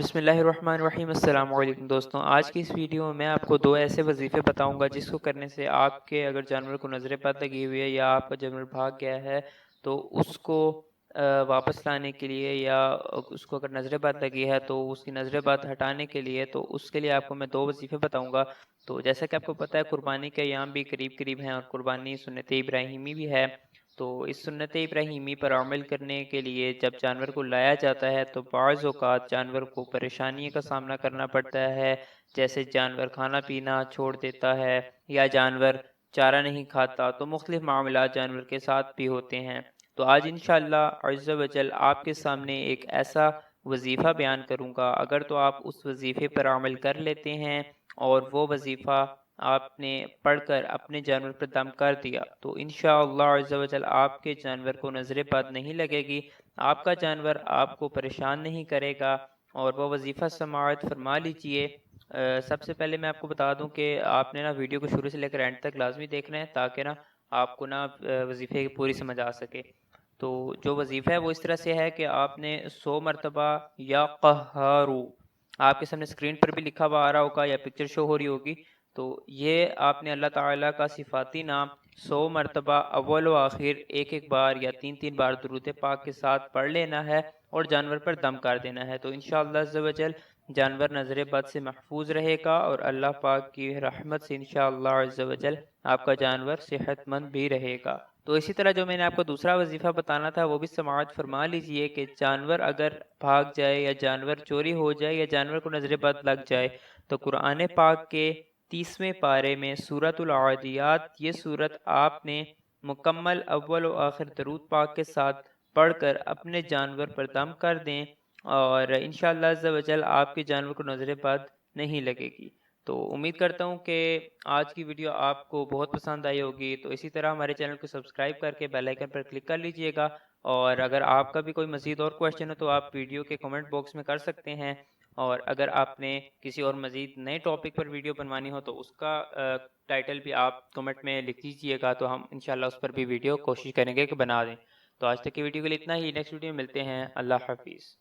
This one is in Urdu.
بسم اللہ الرحمن الرحیم۔ السلام علیکم دوستوں، آج کی اس ویڈیو میں آپ کو دو ایسے وظیفے بتاؤں گا جس کو کرنے سے آپ کے اگر جانور کو نظر بد لگی ہوئی ہے یا آپ کا جانور بھاگ گیا ہے تو اس کو واپس لانے کے لیے، یا اس کو اگر نظر بد لگی ہے تو اس کی نظر بد ہٹانے کے لیے، تو اس کے لیے آپ کو میں دو وظیفے بتاؤں گا۔ تو جیسا کہ آپ کو پتہ ہے قربانی کے ایام بھی قریب قریب ہیں اور قربانی سنت ابراہیمی بھی ہے، تو اس سنت ابراہیمی پر عمل کرنے کے لیے جب جانور کو لایا جاتا ہے تو بعض اوقات جانور کو پریشانی کا سامنا کرنا پڑتا ہے، جیسے جانور کھانا پینا چھوڑ دیتا ہے یا جانور چارہ نہیں کھاتا، تو مختلف معاملات جانور کے ساتھ بھی ہوتے ہیں۔ تو آج انشاءاللہ عز و جل آپ کے سامنے ایک ایسا وظیفہ بیان کروں گا، اگر تو آپ اس وظیفے پر عمل کر لیتے ہیں اور وہ وظیفہ آپ نے پڑھ کر اپنے جانور پر دم کر دیا تو انشاءاللہ عز و جل آپ کے جانور کو نظر بد نہیں لگے گی، آپ کا جانور آپ کو پریشان نہیں کرے گا، اور وہ وظیفہ سماعت فرما لیجئے۔ سب سے پہلے میں آپ کو بتا دوں کہ آپ نے ویڈیو کو شروع سے لے کر اینڈ تک لازمی دیکھنا ہے تاکہ آپ کو وظیفے کی پوری سمجھ آ سکے۔ تو جو وظیفہ ہے وہ اس طرح سے ہے کہ آپ نے 100 مرتبہ یا قہارو، آپ کے سامنے اسکرین پر بھی لکھا ہوا آ رہا ہوگا یا پکچر شو ہو رہی ہوگی، تو یہ آپ نے اللہ تعالیٰ کا صفاتی نام 100 مرتبہ اول و آخر ایک ایک بار یا تین تین بار درود پاک کے ساتھ پڑھ لینا ہے اور جانور پر دم کر دینا ہے، تو انشاءاللہ عز و جل جانور نظر بد سے محفوظ رہے گا اور اللہ پاک کی رحمت سے انشاءاللہ عز و جل آپ کا جانور صحت مند بھی رہے گا۔ تو اسی طرح جو میں نے آپ کو دوسرا وظیفہ بتانا تھا وہ بھی سماعت فرما لیجئے کہ جانور اگر بھاگ جائے یا جانور چوری ہو جائے یا جانور کو نظر بد لگ جائے تو قرآن پاک کے 30ویں پارے میں سورۃ العادیات، یہ سورت آپ نے مکمل اول و آخر درود پاک کے ساتھ پڑھ کر اپنے جانور پر دم کر دیں، اور انشاءاللہ عز و جل آپ کے جانور کو نظر بد نہیں لگے گی۔ تو امید کرتا ہوں کہ آج کی ویڈیو آپ کو بہت پسند آئی ہوگی، تو اسی طرح ہمارے چینل کو سبسکرائب کر کے بیل آئیکن پر کلک کر لیجئے گا، اور اگر آپ کا بھی کوئی مزید اور کویشچن ہو تو آپ ویڈیو کے کمنٹ باکس میں کر سکتے ہیں، اور اگر آپ نے کسی اور مزید نئے ٹاپک پر ویڈیو بنوانی ہو تو اس کا ٹائٹل بھی آپ کمنٹ میں لکھ دیجئے گا، تو ہم انشاءاللہ اس پر بھی ویڈیو کوشش کریں گے کہ بنا دیں۔ تو آج تک کی ویڈیو کے لیے اتنا ہی، نیکسٹ ویڈیو میں ملتے ہیں۔ اللہ حافظ۔